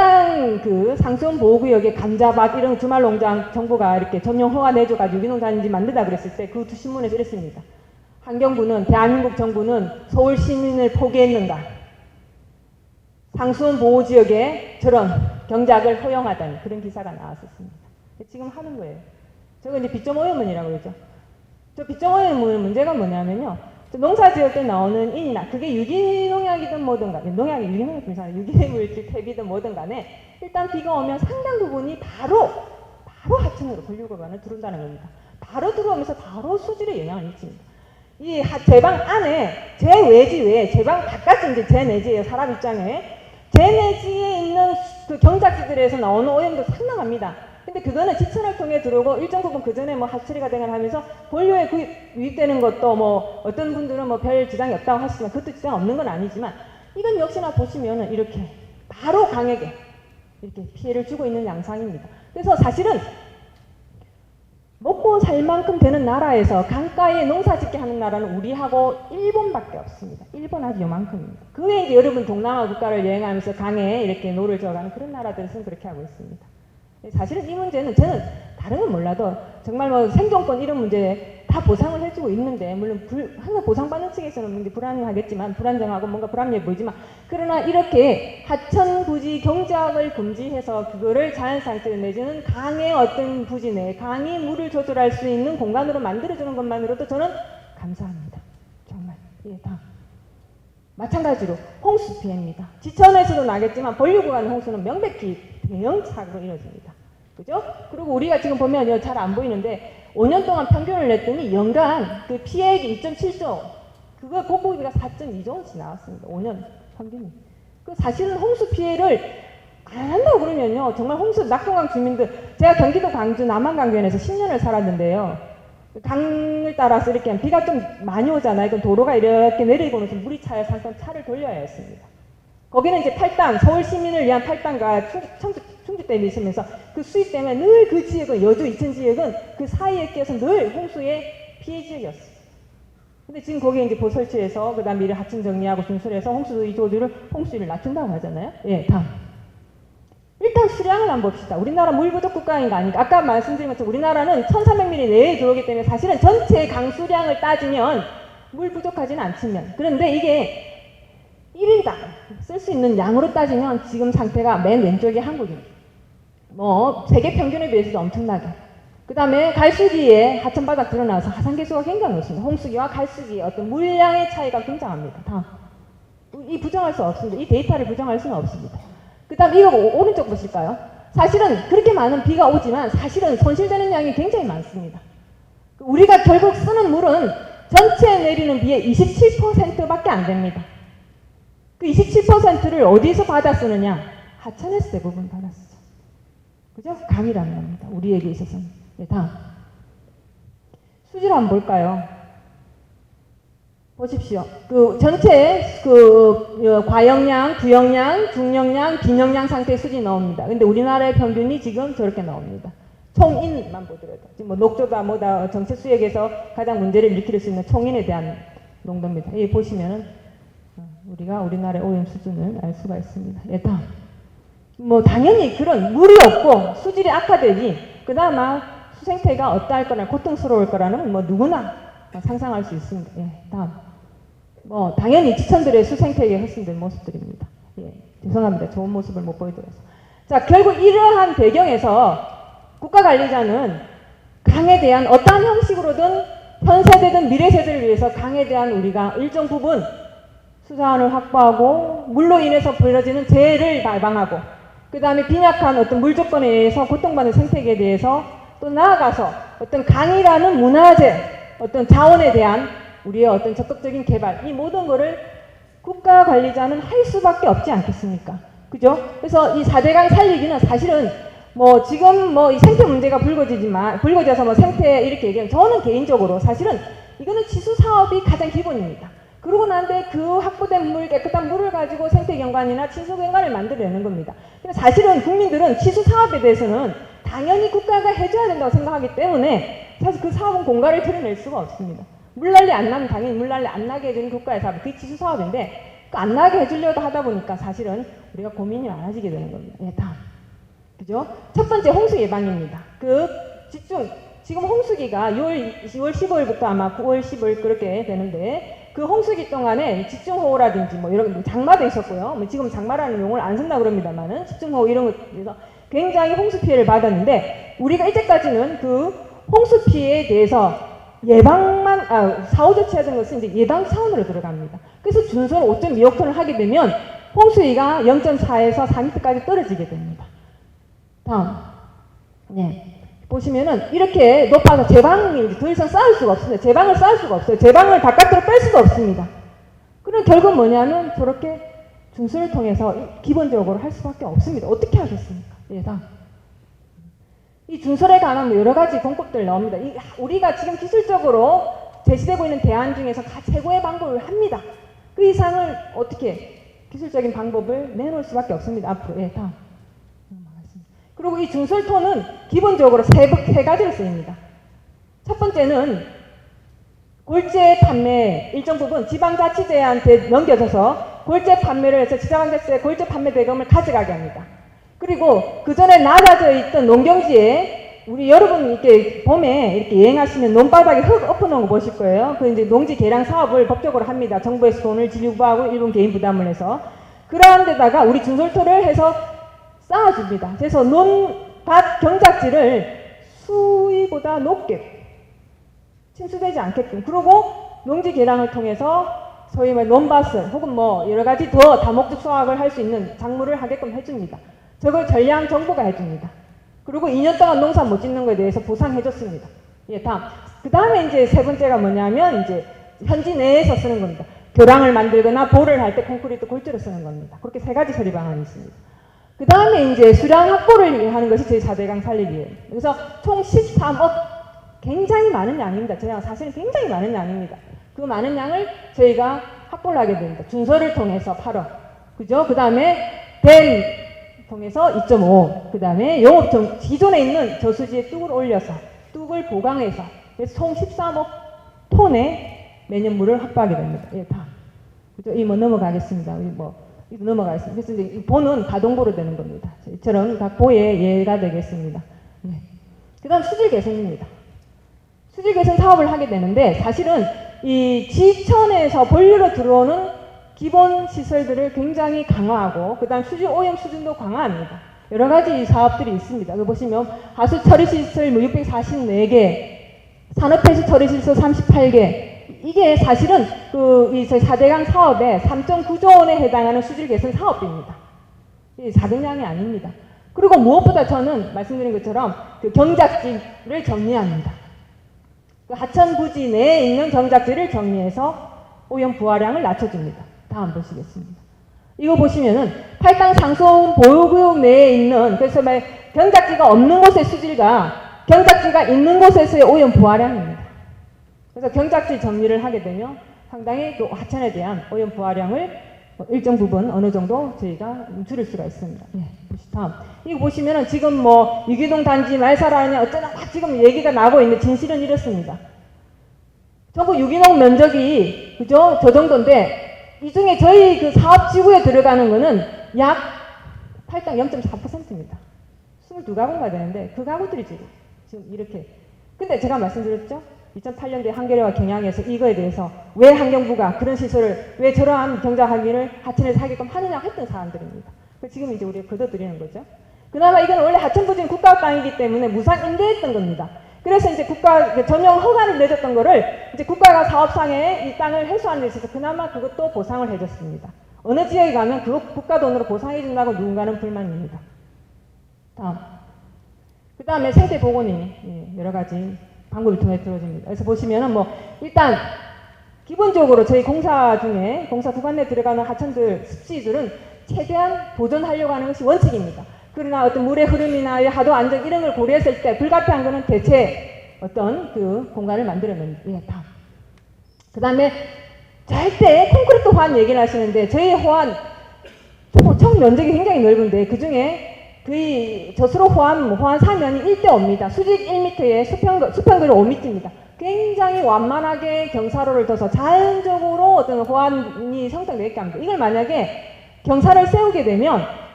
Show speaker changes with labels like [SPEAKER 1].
[SPEAKER 1] 해당 그 상수원 보호구역에 감자밭 이런 주말농장 정부가 이렇게 전용 허가 내줘가지고 유기농장인지 만들다 그랬을 때 그 신문에서 이랬습니다. 환경부는, 대한민국 정부는 서울 시민을 포기했는가? 상수원 보호지역에 저런 경작을 허용하다니 그런 기사가 나왔었습니다. 지금 하는 거예요. 저거 이제 B.5문이라고 그러죠. 저 B.5문 문제가 뭐냐면요. 농사지을 때 나오는 인이나 그게 유기농약이든 뭐든 간에 농약이 유기농약 비슷하네. 유기물질 탭이든 뭐든 간에 일단 비가 오면 상당 부분이 바로 하천으로 분류구간을 들어온다는 겁니다. 바로 들어오면서 바로 수질에 영향을 미칩니다. 이 제방 안에 제 외지 외에 제방 바깥이 이제 제 내지예요. 사람 입장에 제 내지에 있는 그 경작지들에서 나오는 오염도 상당합니다. 근데 그거는 지천을 통해 들어오고 일정 부분 그 전에 뭐 하처리가 되거나 하면서 본류에 유입되는 것도 뭐 어떤 분들은 뭐 별 지장이 없다고 하시지만 그것도 지장 없는 건 아니지만 이건 역시나 보시면은 이렇게 바로 강에게 이렇게 피해를 주고 있는 양상입니다. 그래서 사실은 먹고 살 만큼 되는 나라에서 강가에 농사 짓게 하는 나라는 우리하고 일본밖에 없습니다. 일본 아주 요만큼입니다. 그 외에 이제 여러분 동남아 국가를 여행하면서 강에 이렇게 노를 저어가는 그런 나라들은 그렇게 하고 있습니다. 사실은 이 문제는 저는 다른 건 몰라도 정말 뭐 생존권 이런 문제에 다 보상을 해주고 있는데 물론 항상 보상받는 측에서는 불안하겠지만 불안정하고 뭔가 불합리해 보이지만 그러나 이렇게 하천 부지 경작을 금지해서 그거를 자연 상태로 내주는 강의 어떤 부지 내에 강이 물을 조절할 수 있는 공간으로 만들어주는 것만으로도 저는 감사합니다. 정말 예, 다 마찬가지로 홍수 피해입니다. 지천에서도 나겠지만 본류구간 홍수는 명백히 대형차로 이루어집니다. 그죠? 그리고 우리가 지금 보면 잘 안 보이는데 5년 동안 평균을 냈더니 연간 그 피해액이 2.7조 그거 보고비가 4.2조 원씩 나왔습니다. 5년 평균이. 그 사실은 홍수 피해를 안 한다고 그러면요. 정말 홍수 낙동강 주민들 제가 경기도 광주 남한강변에서 10년을 살았는데요. 강을 따라서 이렇게 비가 좀 많이 오잖아요. 그럼 도로가 이렇게 내리고는 물이 차야 상권 차를 돌려야 했습니다. 거기는 이제 8단, 서울 시민을 위한 8단과 충주댐이 있으면서 그 수입 때문에 늘 그 지역은, 여주, 이천 지역은 그 사이에 끼어서 늘 홍수의 피해 지역이었어요. 근데 지금 거기에 이제 보설치해서, 그 다음에 이를 하천 정리하고 준설해서 홍수를 낮춘다고 하잖아요. 예, 다음. 일단 수량을 한번 봅시다. 우리나라 물 부족 국가인가 아닌가. 아까 말씀드린 것처럼 우리나라는 1300mm 내에 들어오기 때문에 사실은 전체 강수량을 따지면 물 부족하지는 않지만 그런데 이게 1인당 쓸 수 있는 양으로 따지면 지금 상태가 맨 왼쪽이 한국입니다. 뭐 세계 평균에 비해서도 엄청나게. 그 다음에 갈수기에 하천바닥 드러나서 하산계수가 굉장히 높습니다. 홍수기와 갈수기의 어떤 물량의 차이가 굉장합니다. 다음. 이 부정할 수 없습니다. 이 데이터를 부정할 수는 없습니다. 그 다음 이거 오른쪽 보실까요? 사실은 그렇게 많은 비가 오지만 사실은 손실되는 양이 굉장히 많습니다. 우리가 결국 쓰는 물은 전체에 내리는 비의 27%밖에 안 됩니다. 그 27%를 어디서 받아 쓰느냐? 하천에서 대부분 받아 쓰죠. 그죠? 강이라는 겁니다. 우리에게 있어서는. 네, 다음. 수질 한번 볼까요? 보십시오. 그 전체 과영량, 부영량, 중영량, 빈영량 상태의 수준이 나옵니다. 근데 우리나라의 평균이 지금 저렇게 나옵니다. 총인만 보더라도 지금 뭐 녹조다 뭐다 정체 수역에서 가장 문제를 일으킬 수 있는 총인에 대한 농도입니다. 여기 보시면은 우리가 우리나라의 오염 수준을 알 수가 있습니다. 예, 다음. 뭐 당연히 그런 물이 없고 수질이 악화되니 그나마 수생태가 어떠할 거나 고통스러울 거라는 뭐 누구나 상상할 수 있습니다. 예, 다음. 뭐 당연히 지천들의 수생태에 훼손된 모습들입니다. 예, 죄송합니다. 좋은 모습을 못 보여드려서. 자, 결국 이러한 배경에서 국가관리자는 강에 대한 어떠한 형식으로든 현 세대든 미래 세대를 위해서 강에 대한 우리가 일정 부분 수산을 확보하고 물로 인해서 벌어지는 재해를 예방하고 그 다음에 빈약한 어떤 물 조건에 의해서 고통받는 생태계에 대해서 또 나아가서 어떤 강이라는 문화재 어떤 자원에 대한 우리의 어떤 적극적인 개발 이 모든 거를 국가관리자는 할 수밖에 없지 않겠습니까? 그죠? 그래서 이 4대강 살리기는 사실은 뭐 지금 뭐 이 생태 문제가 불거져서 뭐 생태 이렇게 얘기하면 저는 개인적으로 사실은 이거는 치수 사업이 가장 기본입니다. 그러고 난데 그 확보된 물, 깨끗한 물을 가지고 생태경관이나 치수경관을 만들어내는 겁니다. 근데 사실은 국민들은 치수 사업에 대해서는 당연히 국가가 해줘야 된다고 생각하기 때문에 사실 그 사업은 공가를 드러낼 수가 없습니다. 물난리 안 나면 당연히 물난리 안 나게 해주는 국가의 사업, 그게 치수 사업인데 그 안 나게 해주려고 하다 보니까 사실은 우리가 고민이 많아지게 되는 겁니다. 예, 다음. 그죠? 첫 번째 홍수 예방입니다. 지금 홍수기가 6월 15일부터 아마 9월 10일 그렇게 되는데, 그 홍수기 동안에 집중호우라든지 뭐 이런 장마도 있었고요. 뭐 지금 장마라는 용어를 안 쓴다고 그럽니다만은 집중호우 이런 것에서 굉장히 홍수 피해를 받았는데, 우리가 이제까지는 그 홍수 피해에 대해서 사후 조치하던 것은 이제 예방 차원으로 들어갑니다. 그래서 준수를 5.2억 톤을 하게 되면 홍수위가 0.4에서 4m까지 떨어지게 됩니다. 다음. 네. 보시면은 이렇게 높아서 제방이 더 이상 쌓을 수가 없습니다. 제방을 쌓을 수가 없어요. 제방을 바깥으로 뺄 수도 없습니다. 그럼 결국 뭐냐면 저렇게 준수를 통해서 기본적으로 할 수밖에 없습니다. 어떻게 하겠습니까? 예, 다음. 이 준설에 관한 여러 가지 공법들 나옵니다. 우리가 지금 기술적으로 제시되고 있는 대안 중에서 최고의 방법을 합니다. 그 이상을 어떻게 기술적인 방법을 내놓을 수밖에 없습니다. 앞으로. 예, 다음. 그리고 이 준설토는 기본적으로 세 가지로 쓰입니다. 첫 번째는 골재 판매 일정 부분 지방자치제한테 넘겨져서 골재 판매를 해서 지방자치제 골재 판매 대금을 가져가게 합니다. 그리고 그 전에 낮아져 있던 농경지에 우리 여러분 이렇게 봄에 이렇게 여행하시면 논바닥에 흙 엎어놓은 거 보실 거예요. 그 이제 농지 개량 사업을 법적으로 합니다. 정부에서 돈을 지유부하고 일본 개인 부담을 해서 그러한 데다가 우리 준설토를 해서 쌓아줍니다. 그래서 논밭 경작지를 수위보다 높게 침수되지 않게끔, 그리고 농지 개량을 통해서 소위 말 논밭을 혹은 뭐 여러 가지 더 다목적 수확을 할 수 있는 작물을 하게끔 해줍니다. 저걸 전량 정부가 해줍니다. 그리고 2년 동안 농사 못 짓는 거에 대해서 보상해줬습니다. 예, 다음. 그 다음에 이제 세 번째가 뭐냐면 이제 현지 내에서 쓰는 겁니다. 교량을 만들거나 보를 할 때 콘크리트 골조를 쓰는 겁니다. 그렇게 세 가지 처리 방안이 있습니다. 그 다음에 이제 수량 확보를 하는 것이 저희 4대강 살리기예요. 그래서 총 13억, 굉장히 많은 양입니다. 저희가 사실은 굉장히 많은 양입니다. 그 많은 양을 저희가 확보를 하게 됩니다. 준서를 통해서 8억, 그죠? 그 다음에 댐 통해서 2.5, 그 다음에 영업정 기존에 있는 저수지에 뚝을 올려서 뚝을 보강해서 그래서 총 13억 톤의 매년 물을 확보하게 됩니다. 예, 다. 그죠? 이 뭐 넘어가겠습니다. 이거 넘어가겠습니다. 그래서 이제 이 보는 가동보로 되는 겁니다. 이처럼 각 보의 예가 되겠습니다. 예. 그 다음 수질 개선입니다. 수질 개선 사업을 하게 되는데, 사실은 이 지천에서 본류로 들어오는 기본 시설들을 굉장히 강화하고, 그 다음 수질 오염 수준도 강화합니다. 여러 가지 사업들이 있습니다. 여기 보시면 하수 처리 시설 644개, 산업폐수 처리 시설 38개, 이게 사실은 이 4대강 사업의 3.9조 원에 해당하는 수질 개선 사업입니다. 이 작은 양이 아닙니다. 그리고 무엇보다 저는 말씀드린 것처럼 그 경작지를 정리합니다. 그 하천 부지 내에 있는 경작지를 정리해서 오염 부하량을 낮춰줍니다. 다음 보시겠습니다. 이거 보시면은 팔당 상수원 보호구역 내에 있는, 그래서 경작지가 없는 곳의 수질과 경작지가 있는 곳에서의 오염 부하량입니다. 그래서 경작지 정리를 하게 되면 상당히 그 하천에 대한 오염 부하량을 일정 부분 어느 정도 저희가 줄일 수가 있습니다. 예, 다음. 이거 보시면은 지금 뭐 유기농 단지 말살하느냐 어쩌나 막 지금 얘기가 나고 있는데 진실은 이렇습니다. 전국 유기농 면적이 그죠? 저 정도인데 이 중에 저희 그 사업지구에 들어가는 거는 약 8당 0.4%입니다. 22가구가 되는데 그 가구들이 지금 이렇게. 근데 제가 말씀드렸죠? 2008년도에 한겨레와 경향에서 이거에 대해서 왜 환경부가 그런 시설을, 왜 저러한 경작하기를 하천에서 하게끔 하느냐 했던 사람들입니다. 지금 이제 우리가 걷어들이는 거죠. 그나마 이건 원래 하천부지는 국가 땅이기 때문에 무상 임대했던 겁니다. 그래서 이제 국가 전용 허가를 내줬던 거를 이제 국가가 사업상에 이 땅을 회수한 데 있어서 그나마 그것도 보상을 해줬습니다. 어느 지역에 가면 그거 국가 돈으로 보상해준다고 누군가는 불만입니다. 다음. 그 다음에 생태 복원이 여러 가지 방법을 통해 들어줍니다. 그래서 보시면은 뭐 일단 기본적으로 저희 공사 중에 공사 구간 내에 들어가는 하천들 습지들은 최대한 보존하려고 하는 것이 원칙입니다. 그러나 어떤 물의 흐름이나 하도 안정 이런 걸 고려했을 때 불가피한 거는 대체 어떤 그 공간을 만들어냅니다. 예, 다음. 그 다음에 절대 콘크리트 호환 얘기를 하시는데 저희 호환 총 면적이 굉장히 넓은데 그 중에 그 저수로 호환 사면이 1대5입니다. 수직 1m에 수평거리 5m입니다. 굉장히 완만하게 경사로를 둬서 자연적으로 어떤 호환이 형성되게 합니다. 이걸 만약에 경사를 세우게 되면